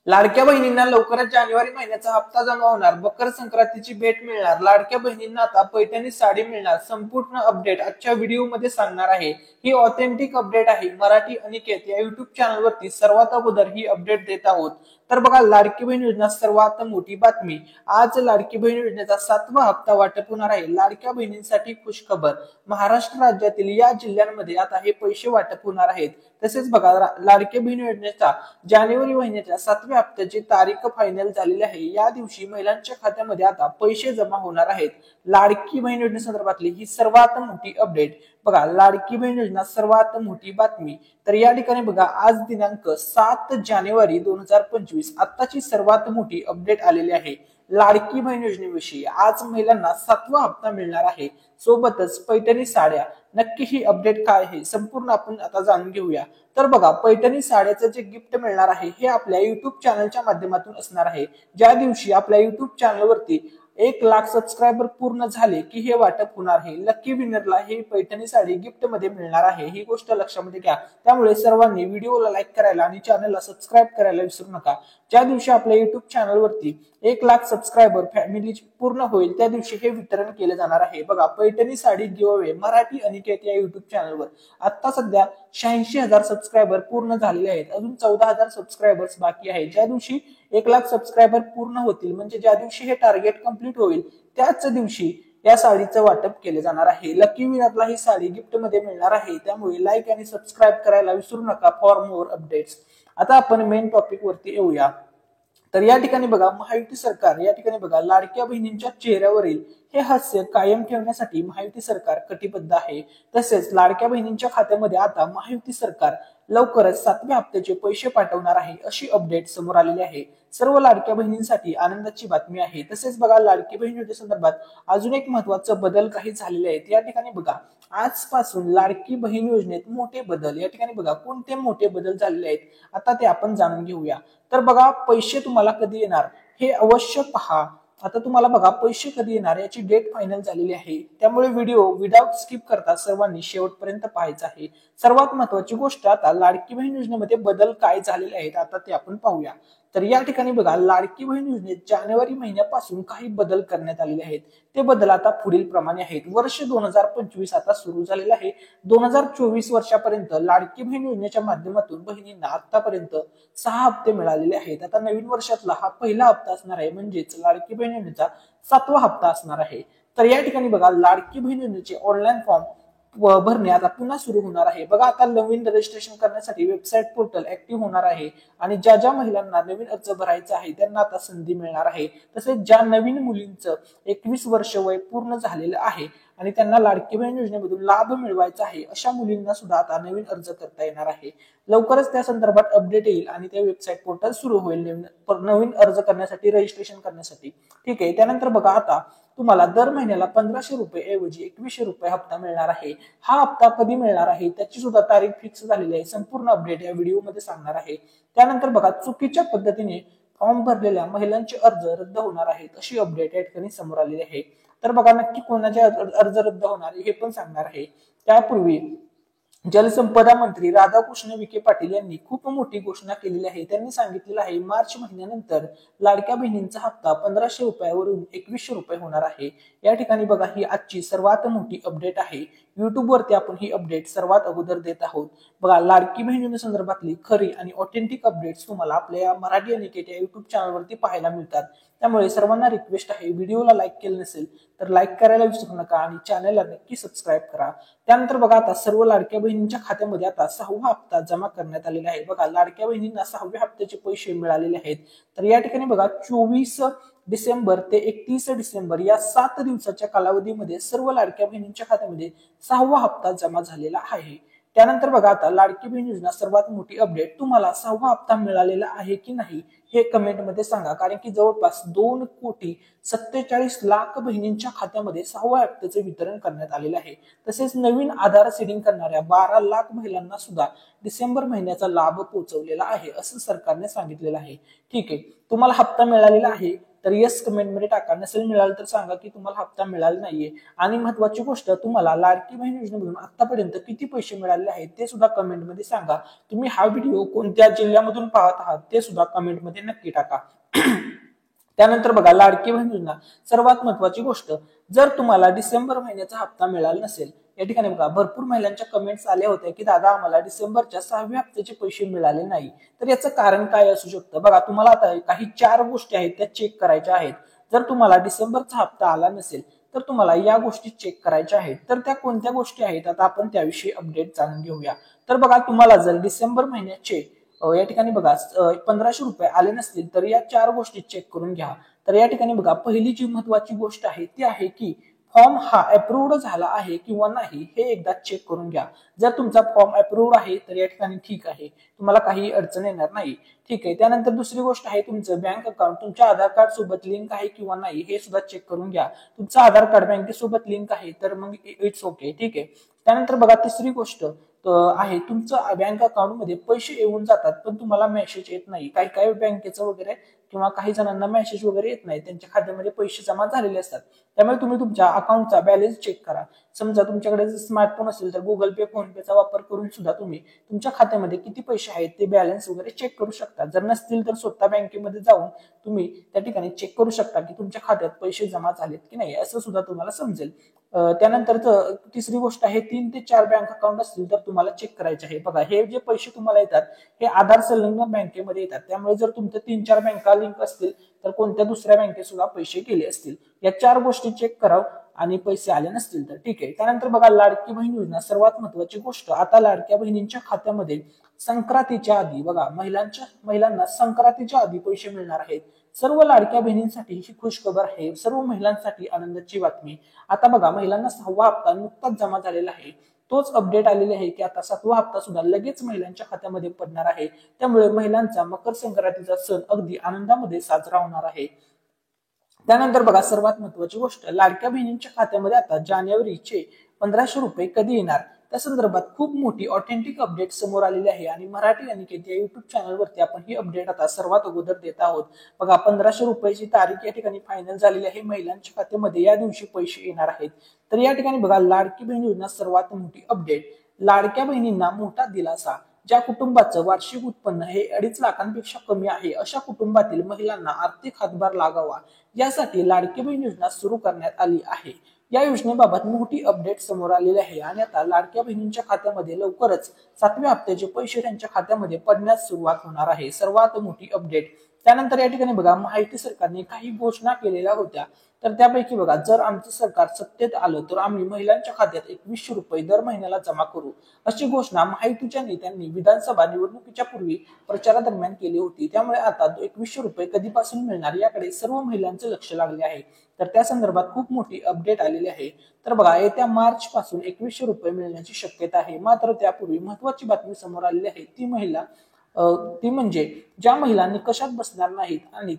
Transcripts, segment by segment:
लाडक्या बहिणींना लवकरच जानेवारी महिन्याचा हप्ता जमा होणार, मकर संक्रांतीची भेट मिळणार, लाडक्या बहिणींना आता पैठणी साडी मिळणार. संपूर्ण अपडेट आजच्या व्हिडिओमध्ये सांगणार आहे. ही ऑथेंटिक अपडेट आहे. मराठी अनिकेत या युट्यूब चॅनलवरती सर्वात अगोदर ही अपडेट देत आहोत. तर बघा, लाडकी बहीण योजना सर्वात मोठी बातमी. आज लाडकी बहीण योजनेचा 7वा हप्ता वाटप होणार आहे. लाडक्या बहिणींसाठी खुशखबर. महाराष्ट्र राज्यातील या जिल्ह्यांमध्ये आता हे पैसे वाटप होणार आहेत. तसेच बघा, लाडकी बहीण योजनेचा जानेवारी महिन्याच्या 7व्या हप्त्याची तारीख फायनल झालेली आहे. या दिवशी महिलांच्या खात्यामध्ये आता पैसे जमा होणार आहेत. लाडकी बहीण योजनेसंदर्भातली ही सर्वात मोठी अपडेट. बघा, लाडकी बहीण योजना सर्वात मोठी बातमी. तर या ठिकाणी बघा, आज दिनांक 7 जानेवारी 2025 आताची सर्वात मोठी अपडेट आलेली आहे. लाडकी बहीण योजनेविषयी आज महिलांना 7वा हप्ता मिळणार आहे. सोबतच पैठणी साड्या. नक्की ही अपडेट काय आहे संपूर्ण आपण आता जाणून घेऊया. तर बघा, पैठणी साड्याचं जे गिफ्ट मिळणार आहे हे आपल्या युट्यूब चॅनलच्या माध्यमातून असणार आहे. ज्या दिवशी आपल्या युट्यूब चॅनलवरती 1,00,000 सबस्क्रायबर पूर्ण झाले की हे वाटप होणार आहे. लकी विनरला ही पैठणी साडी गिफ्ट मध्ये मिळणार आहे. ही गोष्ट लक्षामध्ये घ्या. त्यामुळे सर्वांनी व्हिडिओला लाईक करायला आणि चॅनलला सबस्क्राईब करायला विसरू नका. ज्या दिवशी आपल्या युट्यूब चॅनलवरती 1,00,000 सबस्क्रायबर फॅमिली पूर्ण होईल त्या दिवशी हे वितरण केले जाणार आहे. बघा, पैठणी साडी गिव्हअवे मराठी अनिकेत या युट्यूब चॅनलवर आता सध्या 86,000 सबस्क्रायबर पूर्ण झालेले आहेत. अजून 14,000 सबस्क्रायबर्स बाकी आहेत. ज्या दिवशी 1,00,000 सबस्क्रायबर पूर्ण होतील, म्हणजे ज्या दिवशी हे टार्गेट कंप्लीट होईल त्याच दिवशी या साडीचं वाटप केले जाणार आहे. लकी विनरला ही साडी गिफ्ट मध्ये मिळणार आहे. त्यामुळे लाईक आणि सबस्क्राईब करायला विसरू नका फॉर मोर अपडेट्स. आता आपण मेन टॉपिक वरती येऊया. तर या ठिकाणी बघा, महायुती सरकार या ठिकाणी बघा, लाडक्या बहिणींच्या चेहऱ्यावरील हे हास्य कायम ठेवण्यासाठी महायुती सरकार कटिबद्ध आहे. तसेच लाडक्या बहिणींच्या खात्यामध्ये आता महायुती सरकार लवकरच 7व्या हप्त्याचे पैसे पाठवणार आहे, अशी अपडेट समोर आलेली आहे. सर्व लाडक्या बहिणींसाठी आनंदाची बातमी आहे. तसेच बघा, लाडकी बहीण योजनेसंदर्भात अजून एक महत्वाचा बदल काही झालेले आहेत. या ठिकाणी बघा, आजपासून लाडकी बहीण योजनेत मोठे बदल. या ठिकाणी बघा, कोणते मोठे बदल झालेले आहेत आता ते आपण जाणून घेऊया. तर बघा, पैसे तुम्हाला कधी येणार हे अवश्य पहा. आता तुम्हाला बघा, पैसे कधी येणार याची डेट फायनल झालेली आहे. त्यामुळे व्हिडिओ विदाउट स्किप करता सर्वांनी शेवटपर्यंत पाहायचा आहे. सर्वात महत्वाची गोष्ट, आता लाडकी बहीण योजनेमध्ये बदल काय झालेले आहेत आता ते आपण पाहूया. तर या ठिकाणी बघा, लाडकी बहीण योजनेत जानेवारी महिन्यापासून काही बदल करण्यात आलेले आहेत. ते बदल आता पुढील प्रमाणे आहेत. वर्ष 2025 आता सुरू झालेलं आहे. 2024 वर्षापर्यंत लाडकी बहीण योजनेच्या माध्यमातून बहिणींना आतापर्यंत 6 हप्ते मिळालेले आहेत. आता नवीन वर्षातला हा पहिला हप्ता असणार आहे, म्हणजेच लाडकी बहीण योजनेचा 7वा हप्ता असणार आहे. तर या ठिकाणी बघा, लाडकी बहीण योजनेचे ऑनलाईन फॉर्म भरणे आता पुन्हा सुरू होणार आहे. बघा, आता नवीन रजिस्ट्रेशन करण्यासाठी वेबसाईट पोर्टल ऍक्टिव्ह होणार आहे आणि ज्या ज्या महिलांना नवीन अर्ज भरायचा आहे त्यांना आता संधी मिळणार आहे. तसेच ज्या नवीन मुलींचं 21 वर्ष वय पूर्ण झालेलं आहे आणि त्यांना लाडकी बहीण योजनेमधून लाभ मिळवायचा आहे, अशा मुलींना सुद्धा आता नवीन अर्ज करता येणार आहे. लवकरच त्या संदर्भात अपडेट येईल आणि ते वेबसाईट पोर्टल सुरू होईल नवीन अर्ज करण्यासाठी, रजिस्ट्रेशन करण्यासाठी. ठीक आहे. त्यानंतर बघा, आता तुम्हाला दर महिन्याला 1,500 रुपये ऐवजी 2,100 रुपये हप्ता मिळणार आहे. हा हप्ता कधी मिळणार आहे त्याची सुद्धा तारीख फिक्स झालेली आहे. संपूर्ण अपडेट या व्हिडिओमध्ये सांगणार आहे. त्यानंतर बघा, चुकीच्या पद्धतीने फॉर्म भरलेल्या महिलांचे अर्ज रद्द होणार आहेत, अशी अपडेट या ठिकाणी समोर आलेली आहे. तर बघा, नक्की कोणाचे अर्ज रद्द होणार हे पण सांगणार आहे. त्यापूर्वी जलसंपदा मंत्री राधाकृष्ण विखे पाटील यांनी खूप मोठी घोषणा केलेली आहे. त्यांनी सांगितलेलं आहे, मार्च महिन्यानंतर लाडक्या बहिणींचा हप्ता 1,500 रुपयावरून 2,100 रुपये होणार आहे. या ठिकाणी बघा, ही आजची सर्वात मोठी अपडेट आहे. युट्यूब वरती आपण ही अपडेट सर्वात अगोदर देत आहोत. बघा, लाडकी बहीण योजनेसंदर्भातली खरी आणि ऑथेंटिक अपडेट्स तुम्हाला आपल्या मराठी अनिकेत या युट्यूब चॅनलवरती पाहायला मिळतात. त्यामुळे सर्वांना रिक्वेस्ट आहे, व्हिडिओला लाईक केलं नसेल तर लाईक करायला विसरू नका आणि चॅनलला नक्की सबस्क्राईब करा. त्यानंतर बघा, आता सर्व लाडक्या बहिणींच्या खात्यामध्ये आता 6वा हप्ता जमा करण्यात आलेला आहे. बघा, लाडक्या बहिणींना 6व्या हप्त्याचे पैसे मिळालेले आहेत. तर या ठिकाणी बघा, 24 डिसेंबर ते 31 डिसेंबर या 7 दिवसाच्या कालावधीमध्ये सर्व लाडक्या बहिणींच्या खात्यामध्ये 6वा हप्ता जमा झालेला आहे. त्यानंतर बघा, आता लाडकी बहीण योजना सर्वात मोठी अपडेट, तुम्हाला 6वा हप्ता मिळालेला आहे की नाही हे कमेंटमध्ये सांगा. कारण की जवळपास 2,47,00,000 बहिणींच्या खात्यामध्ये 6व्या हप्त्याचे वितरण करण्यात आलेले आहे. तसेच नवीन आधार सीडिंग करणाऱ्या 12,00,000 महिलांना सुद्धा डिसेंबर महिन्याचा लाभ पोहोचवलेला आहे, असं सरकारने सांगितलेलं आहे. ठीक आहे, तुम्हाला हप्ता मिळालेला आहे तर येस कमेंटमध्ये टाका. नसेल मिळालं तर सांगा की तुम्हाला हप्ता मिळाला नाहीये. आणि महत्वाची गोष्ट, तुम्हाला लाडकी बहीण योजनेमधून आतापर्यंत किती पैसे मिळाले आहेत ते सुद्धा कमेंटमध्ये सांगा. तुम्ही हा व्हिडिओ कोणत्या जिल्ह्यामधून पाहत आहात ते सुद्धा कमेंटमध्ये नक्की टाका. त्यानंतर बघा, लाडकी बहीण योजना सर्वात महत्वाची गोष्ट, जर तुम्हाला डिसेंबर महिन्याचा हप्ता मिळाला नसेल, या ठिकाणी बघा भरपूर महिलांच्या कमेंट्स आल्या होत्या की दादा आम्हाला डिसेंबरच्या 6व्या हप्त्याचे पैसे मिळाले नाही. तर याचं कारण काय असू शकतं? बघा, तुम्हाला आता काही 4 गोष्टी आहेत त्या चेक करायच्या आहेत. जर तुम्हाला डिसेंबरचा हप्ता आला नसेल तर तुम्हाला या गोष्टी चेक करायच्या आहेत. तर त्या कोणत्या गोष्टी आहेत, आता आपण त्याविषयी अपडेट जाणून घेऊया. तर बघा, तुम्हाला जर डिसेंबर महिन्याचे या ठिकाणी बघा 1500 रुपये आले नसतील तर या 4 गोष्टी चेक करून घ्या. तर या ठिकाणी बघा, पहिली जी महत्वाची गोष्ट आहे ती आहे की फॉर्म हा अप्रूव्ड झाला आहे किंवा नाही हे एकदा चेक करून घ्या. जर तुमचा फॉर्म अप्रूव्ड आहे तर या ठिकाणी ठीक आहे, तुम्हाला काही अडचण येणार नाही. ठीक आहे. त्यानंतर दुसरी गोष्ट आहे, तुमचं बँक अकाउंट तुमच्या आधार कार्ड सोबत लिंक आहे किंवा नाही हे सुद्धा चेक करून घ्या. तुमचं आधार कार्ड बँकेसोबत लिंक आहे तर मग इट्स ओके. ठीक आहे. त्यानंतर बघा, तिसरी गोष्ट आहे, तुमचं बँक अकाउंट मध्ये पैसे येऊन जातात पण तुम्हाला मेसेज येत नाही. काही काही बँकेचं वगैरे किंवा काही जणांना मेसेज वगैरे येत नाही, त्यांच्या खात्यामध्ये पैसे जमा झालेले असतात. त्यामुळे तुम्ही तुमच्या अकाउंटचा बॅलन्स चेक करा. समजा तुमच्याकडे जर स्मार्टफोन असेल तर गुगल पे, फोन पेचा वापर करून सुद्धा तुम्ही तुमच्या खात्यामध्ये किती पैसे आहेत ते बॅलन्स वगैरे चेक करू शकता. जर नसतील तर स्वतः बँकेमध्ये जाऊन तुम्ही त्या ठिकाणी चेक करू शकता की तुमच्या खात्यात पैसे जमा झालेत की नाही, असं सुद्धा तुम्हाला समजेल. त्यानंतर तिसरी गोष्ट आहे, 3 ते 4 बँक अकाउंट असतील तर तुम्हाला चेक करायचे आहे. बघा, हे जे पैसे तुम्हाला येतात हे आधार संलग्न बँकेमध्ये येतात. त्यामुळे जर तुमच्या 3-4 बँका लिंक असतील तर कोणत्या दुसऱ्या बँकेत सुद्धा पैसे गेले असतील. या 4 गोष्टी चेक करा आणि पैसे आले नसतील तर. ठीक आहे. त्यानंतर बघा, लाडकी बहीण योजना सर्वात महत्वाची गोष्ट, आता लाडक्या बहिणींच्या खात्यामध्ये संक्रांतीच्या आधी बघा, महिलांना संक्रांतीच्या आधी पैसे मिळणार आहेत. सर्व लाडक्या बहिणींसाठी ही खुशखबर आहे, सर्व महिलांसाठी आनंदाची बातमी. आता बघा, महिलांना 6वा हप्ता नुकताच जमा झालेला आहे. तोच अपडेट आलेले आहे की आता 7वा हप्ता सुद्धा लगेच महिलांच्या खात्यामध्ये पडणार आहे. त्यामुळे महिलांचा मकर संक्रांतीचा सण अगदी आनंदामध्ये साजरा होणार आहे. त्यानंतर बघा, सर्वात महत्वाची गोष्ट, लाडक्या बहिणींच्या खात्यामध्ये आता जानेवारीचे 1500 रुपये कधी येणार त्या संदर्भात खूप मोठी ऑथेंटिक अपडेट समोर आलेली आहे आणि मराठी अनिकेत या युट्यूब चॅनलवरती आपण ही अपडेट आता सर्वात अगोदर देत आहोत. बघा, 1500 रुपयाची तारीख या ठिकाणी फायनल झालेली आहे. महिलांच्या खात्यामध्ये या दिवशी पैसे येणार आहेत. तर या ठिकाणी बघा, लाडकी बहीण योजना सर्वात मोठी अपडेट, लाडक्या बहिणींना मोठा दिलासा. ज्या कुटुंबाचं वार्षिक उत्पन्न हे 2.5 लाखांपेक्षा कमी आहे अशा कुटुंबातील महिलांना आर्थिक हातभार लागावा यासाठी लाडकी बहीण योजना सुरू करण्यात आली आहे. या योजनेबाबत मोठी अपडेट समोर आलेली आहे आणि आता लाडक्या बहिणींच्या खात्यामध्ये लवकरच 7व्या हप्त्याचे पैसे त्यांच्या खात्यामध्ये पडण्यास सुरुवात होणार आहे. सर्वात मोठी अपडेट. त्यानंतर या ठिकाणी बघा, महायुती सरकारने काही घोषणा केलेल्या होत्या. तर त्यापैकी बघा, जर आमचं सरकार सत्तेत आलं तर आम्ही महिलांच्या खात्यात 2100 रुपये दर महिन्याला जमा करू, अशी घोषणा महायुतीच्या नेत्यांनी विधानसभा निवडणुकीच्या पूर्वी प्रचारादरम्यान केली होती. त्यामुळे आता 2100 रुपये कधीपासून मिळणार याकडे सर्व महिलांचं लक्ष लागले आहे. तर त्या संदर्भात खूप मोठी अपडेट आलेली आहे. तर बघा, येत्या मार्च पासून 2100 रुपये मिळण्याची शक्यता आहे. मात्र त्यापूर्वी महत्वाची बातमी समोर आलेली आहे, ती म्हणजे ज्या महिला निकषात बसणार नाहीत आणि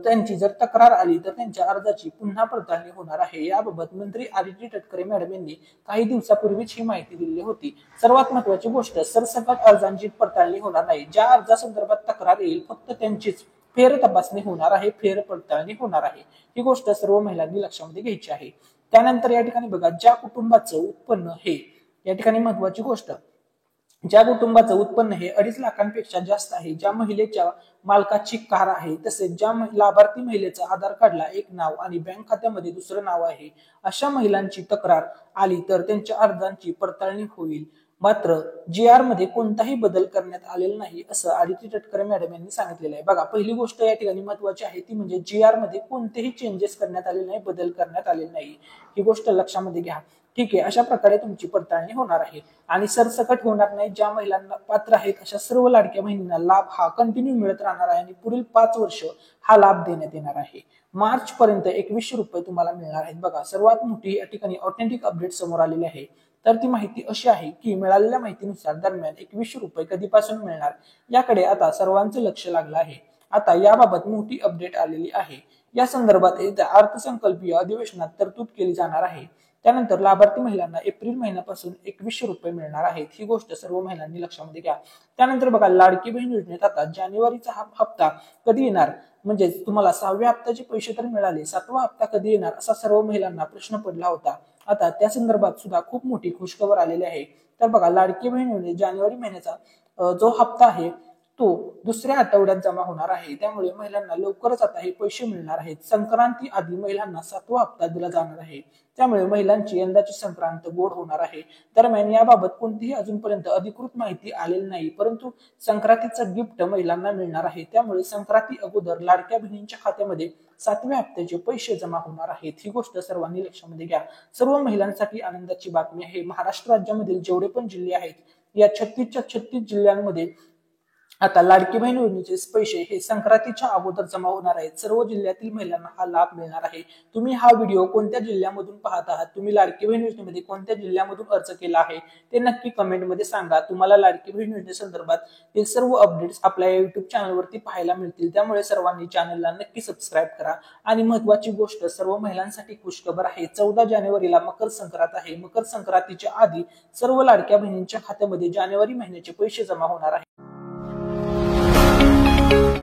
त्यांची जर तक्रार आली तर त्यांच्या अर्जाची पुन्हा पडताळणी होणार आहे. याबाबत मंत्री आदिती तटकरे मॅडम यांनी काही दिवसापूर्वीच ही माहिती दिली होती. सर्वात महत्वाची गोष्ट, सरसकट अर्जांची पडताळणी होणार नाही. ज्या अर्जासंदर्भात तक्रार येईल फक्त त्यांचीच फेर तपासणी होणार आहे, फेर पडताळणी होणार आहे. ही गोष्ट सर्व महिलांनी लक्षामध्ये घ्यायची आहे. त्यानंतर या ठिकाणी बघा, ज्या कुटुंबाचं उत्पन्न हे, या ठिकाणी महत्वाची गोष्ट, ज्या कुटुंबाचं उत्पन्न हे 2.5 लाखांपेक्षा जास्त आहे, ज्या महिलेच्या मालकाची कार आहे, तसेच ज्या लाभार्थी महिलेचं आधार कार्डला एक नाव आणि बँक खात्यामध्ये दुसरं नाव आहे, अशा महिलांची तक्रार आली तर त्यांच्या अर्जांची पडताळणी होईल. मात्र GR मध्ये कोणताही बदल करण्यात आलेला नाही असं आदिती तटकरे मॅडम यांनी सांगितलेलं आहे. बघा, पहिली गोष्ट या ठिकाणी महत्वाची आहे ती म्हणजे GR मध्ये कोणतेही चेंजेस करण्यात आलेले नाही, बदल करण्यात आलेले नाही. ही गोष्ट लक्षामध्ये घ्या. ठीक आहे. अशा प्रकारे तुमची पडताळणी होणार आहे आणि सरसकट होणार नाही. ज्या महिलांना पात्र आहेत अशा सर्व लाडक्या बहिणींना लाभ हा कंटिन्यू मिळत राहणार आहे आणि पुढील 5 वर्ष हा लाभ देण्यात येणार आहे. मार्च पर्यंत 2100 रुपये तुम्हाला मिळणार आहेत. बघा, सर्वात मोठी या ठिकाणी ऑथेंटिक अपडेट समोर आलेली आहे. तर ती माहिती अशी आहे की मिळालेल्या माहितीनुसार दरम्यान 2100 रुपये कधीपासून मिळणार याकडे आता सर्वांचं लक्ष लागलं आहे. आता याबाबत मोठी अपडेट आलेली आहे. या संदर्भात अर्थसंकल्पीय अधिवेशनात तरतूद केली जाणार आहे. त्यानंतर लाभार्थी महिलांना एप्रिल महिन्यापासून 2100 रुपये मिळणार आहेत. ही गोष्ट सर्व महिलांनी लक्षामध्ये घ्या. त्यानंतर बघा, लाडकी बहीण योजनेत आता जानेवारीचा हा हप्ता कधी येणार म्हणजेच तुम्हाला 6व्या हप्त्याचे पैसे तर मिळाले, 7वा हप्ता कधी येणार असा सर्व महिलांना प्रश्न पडला होता. आता त्या संदर्भात सुद्धा खूप मोठी खुशखबर आलेली आहे. तर बघा, लाडकी बहीण योजनेत जानेवारी महिन्याचा जो हप्ता आहे तो दुसऱ्या आठवड्यात जमा होणार आहे. त्यामुळे महिलांना लवकरच आता हे पैसे मिळणार आहेत. संक्रांती आधी महिलांना 7वा हप्ता दिला जाणार आहे. त्यामुळे महिलांची यंदाची संक्रांत गोड होणार आहे. दरम्यान याबाबत कोणतीही अजूनपर्यंत अधिकृत माहिती आलेली नाही, परंतु संक्रांतीचं गिफ्ट महिलांना मिळणार आहे. त्यामुळे संक्रांती अगोदर लाडक्या बहिणींच्या खात्यामध्ये 7व्या हप्त्याचे पैसे जमा होणार आहेत. ही गोष्ट सर्वांनी लक्षामध्ये घ्या. सर्व महिलांसाठी आनंदाची बातमी आहे. महाराष्ट्र राज्यामधील जेवढे पण जिल्हे आहेत या 36च्या 36 जिल्ह्यांमध्ये आता लाडकी बहीण योजनेचे पैसे हे संक्रांतीच्या अगोदर जमा होणार आहेत. सर्व जिल्ह्यातील महिलांना हा लाभ मिळणार आहे. तुम्ही हा व्हिडिओ कोणत्या जिल्ह्यामधून पाहत आहात, तुम्ही लाडकी बहीण योजनेमध्ये कोणत्या जिल्ह्यामधून अर्ज केला आहे ते नक्की कमेंटमध्ये सांगा. तुम्हाला लाडकी बहीण योजनेसंदर्भात हे सर्व अपडेट्स आपल्या युट्यूब चॅनलवरती पाहायला मिळतील. त्यामुळे सर्वांनी चॅनलला नक्की सबस्क्राईब करा. आणि महत्वाची गोष्ट, सर्व महिलांसाठी खुशखबर आहे. 14 जानेवारीला मकर संक्रांत आहे. मकर संक्रांतीच्या आधी सर्व लाडक्या बहिणींच्या खात्यामध्ये जानेवारी महिन्याचे पैसे जमा होणार आहेत.